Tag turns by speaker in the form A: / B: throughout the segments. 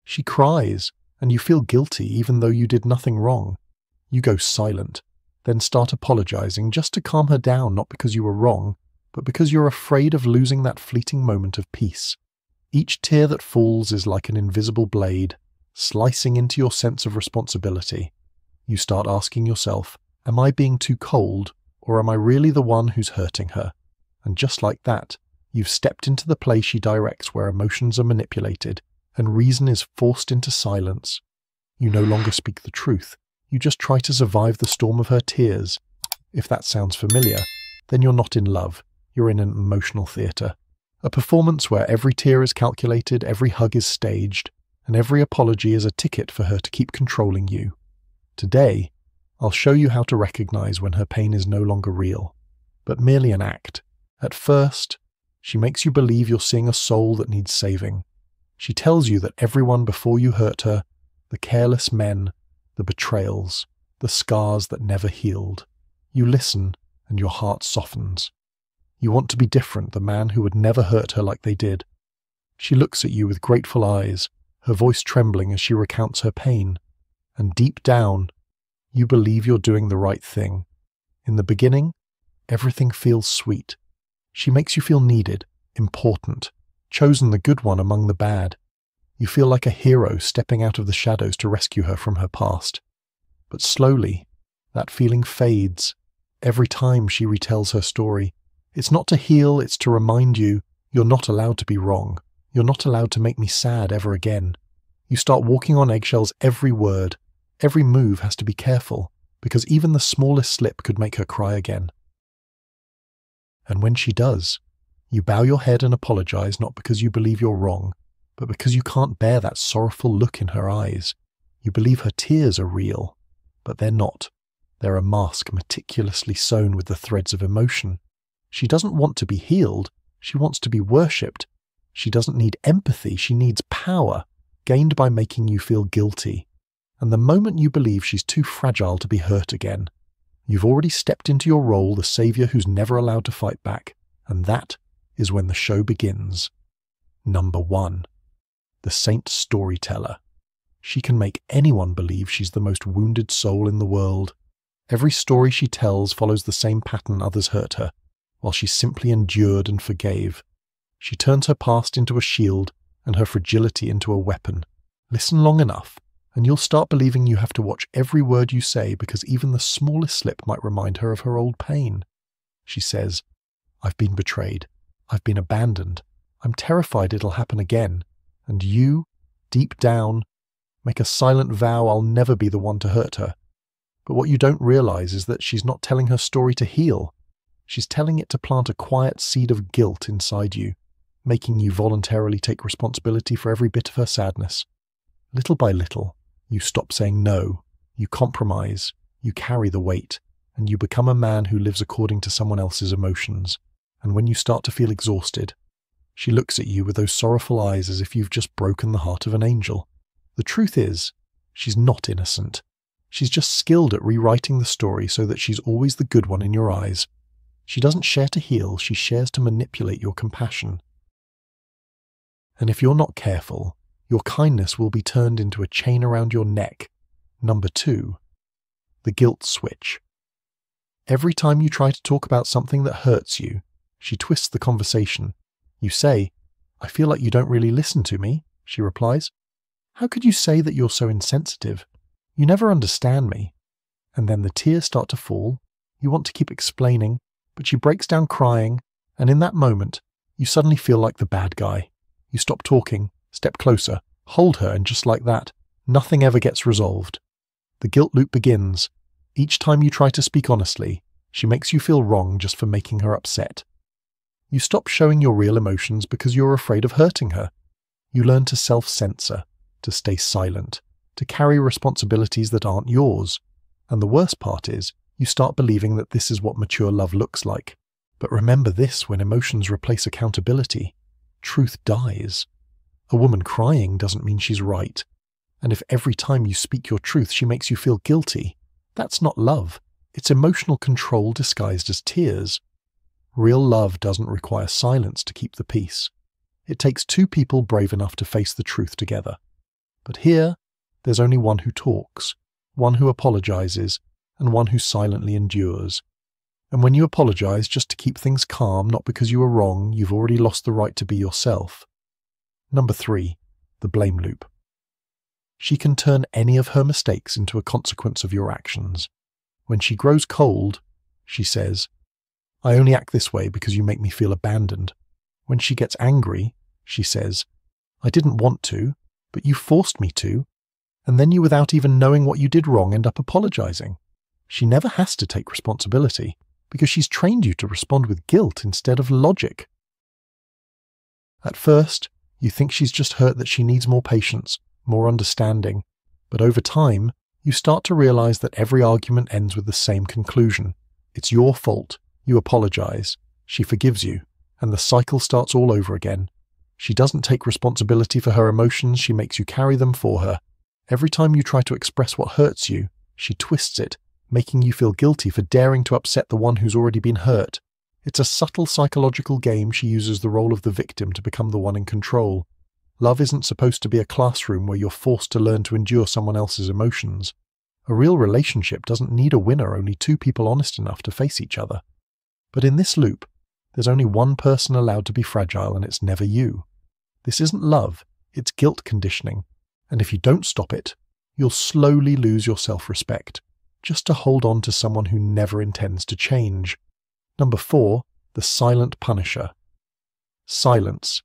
A: She cries, and you feel guilty even though you did nothing wrong. You go silent, then start apologizing just to calm her down, not because you were wrong, but because you're afraid of losing that fleeting moment of peace. Each tear that falls is like an invisible blade, slicing into your sense of responsibility. You start asking yourself, am I being too cold, or am I really the one who's hurting her? And just like that, you've stepped into the play she directs where emotions are manipulated and reason is forced into silence. You no longer speak the truth, you just try to survive the storm of her tears. If that sounds familiar, then you're not in love, you're in an emotional theatre. A performance where every tear is calculated, every hug is staged, and every apology is a ticket for her to keep controlling you. Today, I'll show you how to recognize when her pain is no longer real, but merely an act. At first, she makes you believe you're seeing a soul that needs saving. She tells you that everyone before you hurt her, the careless men, the betrayals, the scars that never healed. You listen, and your heart softens. You want to be different, the man who would never hurt her like they did. She looks at you with grateful eyes, her voice trembling as she recounts her pain. And deep down, you believe you're doing the right thing. In the beginning, everything feels sweet. She makes you feel needed, important, chosen the good one among the bad. You feel like a hero stepping out of the shadows to rescue her from her past. But slowly, that feeling fades. Every time she retells her story, it's not to heal, it's to remind you, you're not allowed to be wrong. You're not allowed to make me sad ever again. You start walking on eggshells every word. Every move has to be careful, because even the smallest slip could make her cry again. And when she does, you bow your head and apologize not because you believe you're wrong, but because you can't bear that sorrowful look in her eyes. You believe her tears are real, but they're not. They're a mask meticulously sewn with the threads of emotion. She doesn't want to be healed, she wants to be worshipped. She doesn't need empathy, she needs power, gained by making you feel guilty. And the moment you believe she's too fragile to be hurt again, you've already stepped into your role, the savior who's never allowed to fight back, and that is when the show begins. Number 1. The saint storyteller. She can make anyone believe she's the most wounded soul in the world. Every story she tells follows the same pattern others hurt her, while she simply endured and forgave. She turns her past into a shield and her fragility into a weapon. Listen long enough, and you'll start believing you have to watch every word you say because even the smallest slip might remind her of her old pain. She says, I've been betrayed. I've been abandoned. I'm terrified it'll happen again. And you, deep down, make a silent vow I'll never be the one to hurt her. But what you don't realize is that she's not telling her story to heal. She's telling it to plant a quiet seed of guilt inside you, making you voluntarily take responsibility for every bit of her sadness. Little by little, you stop saying no, you compromise, you carry the weight, and you become a man who lives according to someone else's emotions. And when you start to feel exhausted, she looks at you with those sorrowful eyes as if you've just broken the heart of an angel. The truth is, she's not innocent. She's just skilled at rewriting the story so that she's always the good one in your eyes. She doesn't share to heal, she shares to manipulate your compassion. And if you're not careful, your kindness will be turned into a chain around your neck. Number 2. The guilt switch. Every time you try to talk about something that hurts you, she twists the conversation. You say, I feel like you don't really listen to me, she replies. How could you say that you're so insensitive? You never understand me. And then the tears start to fall. You want to keep explaining, but she breaks down crying, and in that moment, you suddenly feel like the bad guy. You stop talking, step closer, hold her, and just like that, nothing ever gets resolved. The guilt loop begins. Each time you try to speak honestly, she makes you feel wrong just for making her upset. You stop showing your real emotions because you're afraid of hurting her. You learn to self-censor, to stay silent, to carry responsibilities that aren't yours. And the worst part is, you start believing that this is what mature love looks like. But remember this, when emotions replace accountability, truth dies. A woman crying doesn't mean she's right. And if every time you speak your truth she makes you feel guilty, that's not love. It's emotional control disguised as tears. Real love doesn't require silence to keep the peace. It takes two people brave enough to face the truth together. But here, there's only one who talks, one who apologizes, and one who silently endures. And when you apologize just to keep things calm, not because you were wrong, you've already lost the right to be yourself. Number 3, the blame loop. She can turn any of her mistakes into a consequence of your actions. When she grows cold, she says, "I only act this way because you make me feel abandoned." When she gets angry, she says, "I didn't want to, but you forced me to." And then you, without even knowing what you did wrong, end up apologizing. She never has to take responsibility because she's trained you to respond with guilt instead of logic. At first, you think she's just hurt that she needs more patience, more understanding, but over time, you start to realize that every argument ends with the same conclusion. It's your fault, you apologize, she forgives you, and the cycle starts all over again. She doesn't take responsibility for her emotions, she makes you carry them for her. Every time you try to express what hurts you, she twists it, making you feel guilty for daring to upset the one who's already been hurt. It's a subtle psychological game. She uses the role of the victim to become the one in control. Love isn't supposed to be a classroom where you're forced to learn to endure someone else's emotions. A real relationship doesn't need a winner, only two people honest enough to face each other. But in this loop, there's only one person allowed to be fragile, and it's never you. This isn't love, it's guilt conditioning. And if you don't stop it, you'll slowly lose your self-respect, just to hold on to someone who never intends to change. Number 4, the silent punisher. Silence.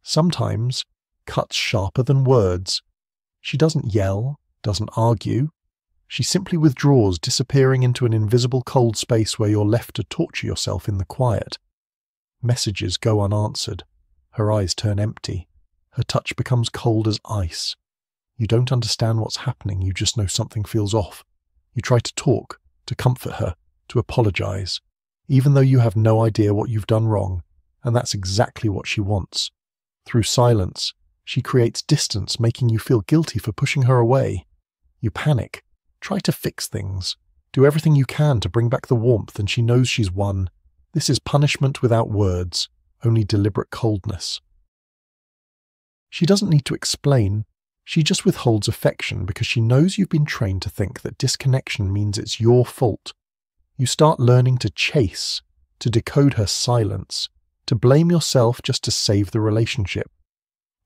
A: Sometimes cuts sharper than words. She doesn't yell, doesn't argue. She simply withdraws, disappearing into an invisible cold space where you're left to torture yourself in the quiet. Messages go unanswered. Her eyes turn empty. Her touch becomes cold as ice. You don't understand what's happening, you just know something feels off. You try to talk, to comfort her, to apologize, even though you have no idea what you've done wrong, and that's exactly what she wants. Through silence, she creates distance, making you feel guilty for pushing her away. You panic, try to fix things, do everything you can to bring back the warmth, and she knows she's won. This is punishment without words, only deliberate coldness. She doesn't need to explain. She just withholds affection because she knows you've been trained to think that disconnection means it's your fault. You start learning to chase, to decode her silence, to blame yourself just to save the relationship.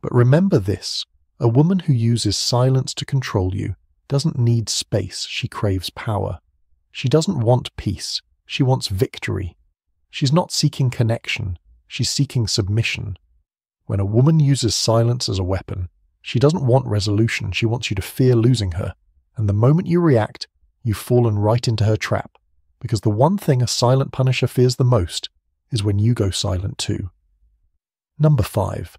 A: But remember this, a woman who uses silence to control you doesn't need space, she craves power. She doesn't want peace, she wants victory. She's not seeking connection, she's seeking submission. When a woman uses silence as a weapon, she doesn't want resolution, she wants you to fear losing her. And the moment you react, you've fallen right into her trap. Because the one thing a silent punisher fears the most is when you go silent too. Number 5.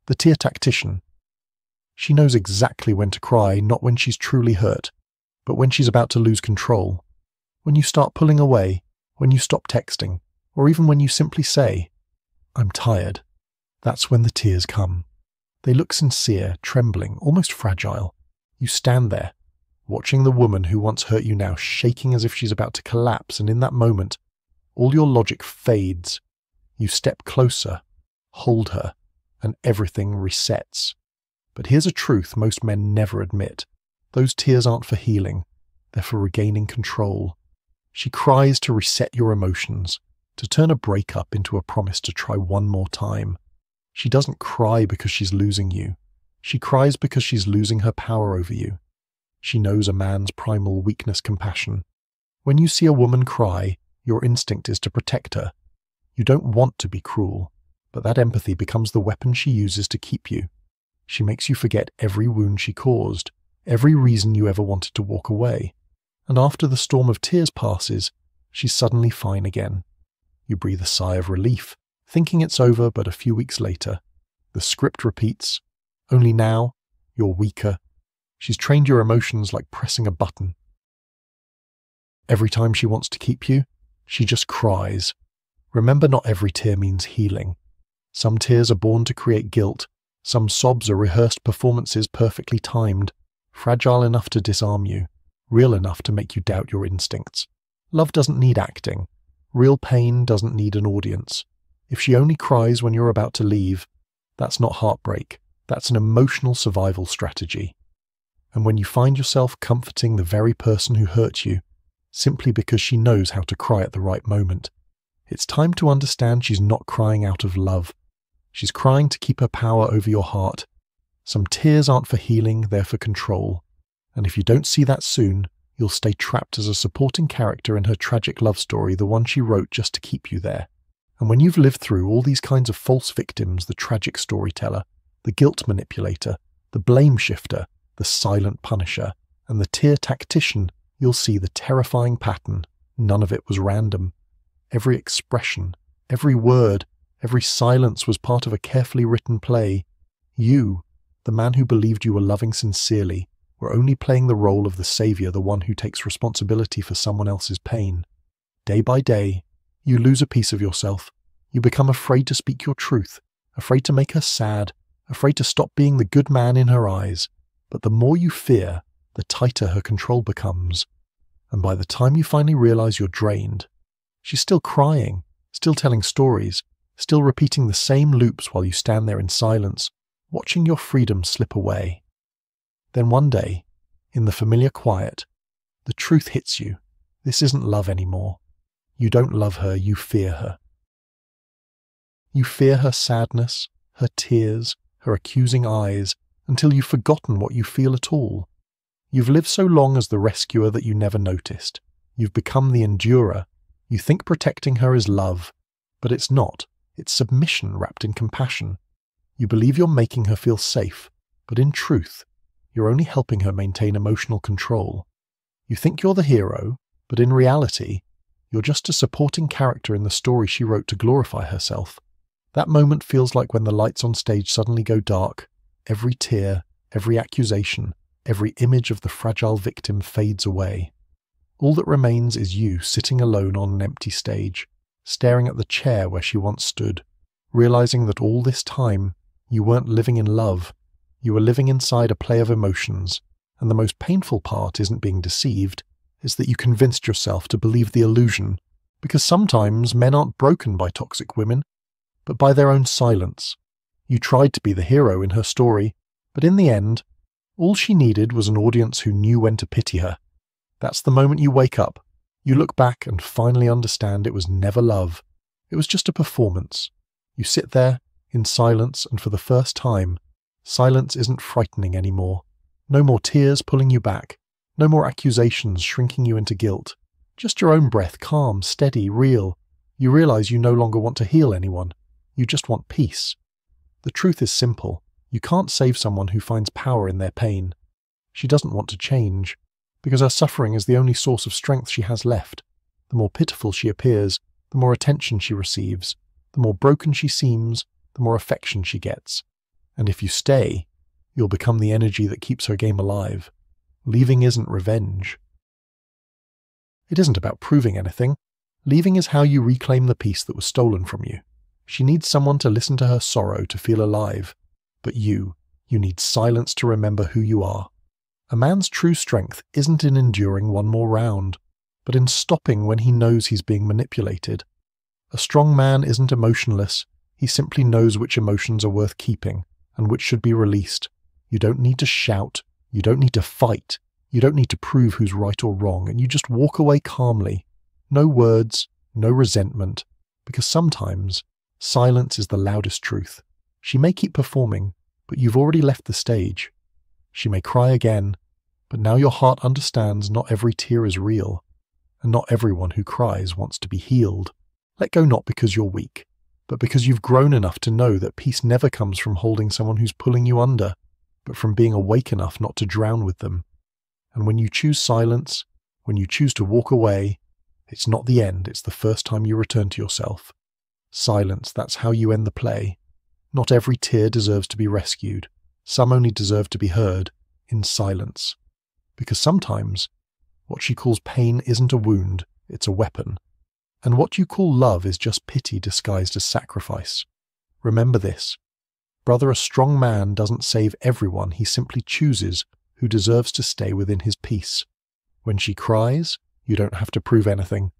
A: The tear tactician. She knows exactly when to cry, not when she's truly hurt, but when she's about to lose control. When you start pulling away, when you stop texting, or even when you simply say, "I'm tired," that's when the tears come. They look sincere, trembling, almost fragile. You stand there, watching the woman who once hurt you now shaking as if she's about to collapse, and in that moment, all your logic fades. You step closer, hold her, and everything resets. But here's a truth most men never admit. Those tears aren't for healing, they're for regaining control. She cries to reset your emotions, to turn a breakup into a promise to try one more time. She doesn't cry because she's losing you. She cries because she's losing her power over you. She knows a man's primal weakness, compassion. When you see a woman cry, your instinct is to protect her. You don't want to be cruel, but that empathy becomes the weapon she uses to keep you. She makes you forget every wound she caused, every reason you ever wanted to walk away. And after the storm of tears passes, she's suddenly fine again. You breathe a sigh of relief, thinking it's over, but a few weeks later, the script repeats, only now, you're weaker. She's trained your emotions like pressing a button. Every time she wants to keep you, she just cries. Remember, not every tear means healing. Some tears are born to create guilt. Some sobs are rehearsed performances perfectly timed, fragile enough to disarm you, real enough to make you doubt your instincts. Love doesn't need acting. Real pain doesn't need an audience. If she only cries when you're about to leave, that's not heartbreak, That's an emotional survival strategy. And when you find yourself comforting the very person who hurt you, simply because she knows how to cry at the right moment, it's time to understand she's not crying out of love. She's crying to keep her power over your heart. Some tears aren't for healing, they're for control. And if you don't see that soon, you'll stay trapped as a supporting character in her tragic love story, the one she wrote just to keep you there. And when you've lived through all these kinds of false victims, the tragic storyteller, the guilt manipulator, the blame shifter, the silent punisher, and the tear tactician, you'll see the terrifying pattern. None of it was random. Every expression, every word, every silence was part of a carefully written play. You, the man who believed you were loving sincerely, were only playing the role of the savior, the one who takes responsibility for someone else's pain. Day by day, you lose a piece of yourself. You become afraid to speak your truth, afraid to make her sad, afraid to stop being the good man in her eyes. But the more you fear, the tighter her control becomes. And by the time you finally realize you're drained, she's still crying, still telling stories, still repeating the same loops while you stand there in silence, watching your freedom slip away. Then one day, in the familiar quiet, the truth hits you. This isn't love anymore. You don't love her, you fear her. You fear her sadness, her tears, her accusing eyes, until you've forgotten what you feel at all. You've lived so long as the rescuer that you never noticed. You've become the endurer. You think protecting her is love, but it's not. It's submission wrapped in compassion. You believe you're making her feel safe, but in truth, you're only helping her maintain emotional control. You think you're the hero, but in reality, you're just a supporting character in the story she wrote to glorify herself. That moment feels like when the lights on stage suddenly go dark. Every tear, every accusation, every image of the fragile victim fades away. All that remains is you sitting alone on an empty stage, staring at the chair where she once stood, realizing that all this time you weren't living in love. You were living inside a play of emotions, and the most painful part isn't being deceived, it's that you convinced yourself to believe the illusion, because sometimes men aren't broken by toxic women, but by their own silence. You tried to be the hero in her story, but in the end, all she needed was an audience who knew when to pity her. That's the moment you wake up. You look back and finally understand it was never love. It was just a performance. You sit there, in silence, and for the first time, silence isn't frightening anymore. No more tears pulling you back. No more accusations shrinking you into guilt. Just your own breath, calm, steady, real. You realize you no longer want to heal anyone. You just want peace. The truth is simple. You can't save someone who finds power in their pain. She doesn't want to change, because her suffering is the only source of strength she has left. The more pitiful she appears, the more attention she receives. The more broken she seems, the more affection she gets. And if you stay, you'll become the energy that keeps her game alive. Leaving isn't revenge. It isn't about proving anything. Leaving is how you reclaim the peace that was stolen from you. She needs someone to listen to her sorrow to feel alive. But you need silence to remember who you are. A man's true strength isn't in enduring one more round, but in stopping when he knows he's being manipulated. A strong man isn't emotionless. He simply knows which emotions are worth keeping and which should be released. You don't need to shout. You don't need to fight. You don't need to prove who's right or wrong, and you just walk away calmly. No words, no resentment, because sometimes silence is the loudest truth. She may keep performing, but you've already left the stage. She may cry again, but now your heart understands not every tear is real, and not everyone who cries wants to be healed. Let go not because you're weak, but because you've grown enough to know that peace never comes from holding someone who's pulling you under, but from being awake enough not to drown with them. And when you choose silence, when you choose to walk away, it's not the end, it's the first time you return to yourself. Silence, that's how you end the play. Not every tear deserves to be rescued. Some only deserve to be heard in silence. Because sometimes, what she calls pain isn't a wound, it's a weapon. And what you call love is just pity disguised as sacrifice. Remember this. Brother, a strong man doesn't save everyone, he simply chooses who deserves to stay within his peace. When she cries, you don't have to prove anything.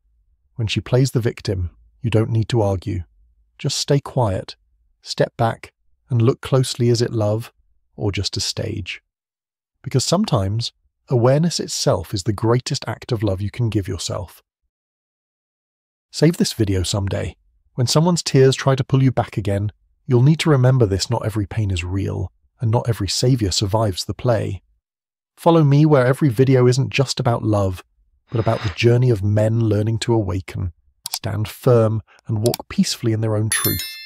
A: When she plays the victim, you don't need to argue. Just stay quiet, step back, and look closely. Is it love? or just a stage. Because sometimes, awareness itself is the greatest act of love you can give yourself. Save this video someday. When someone's tears try to pull you back again, you'll need to remember this: not every pain is real, and not every savior survives the play. Follow me where every video isn't just about love, but about the journey of men learning to awaken, stand firm, and walk peacefully in their own truth.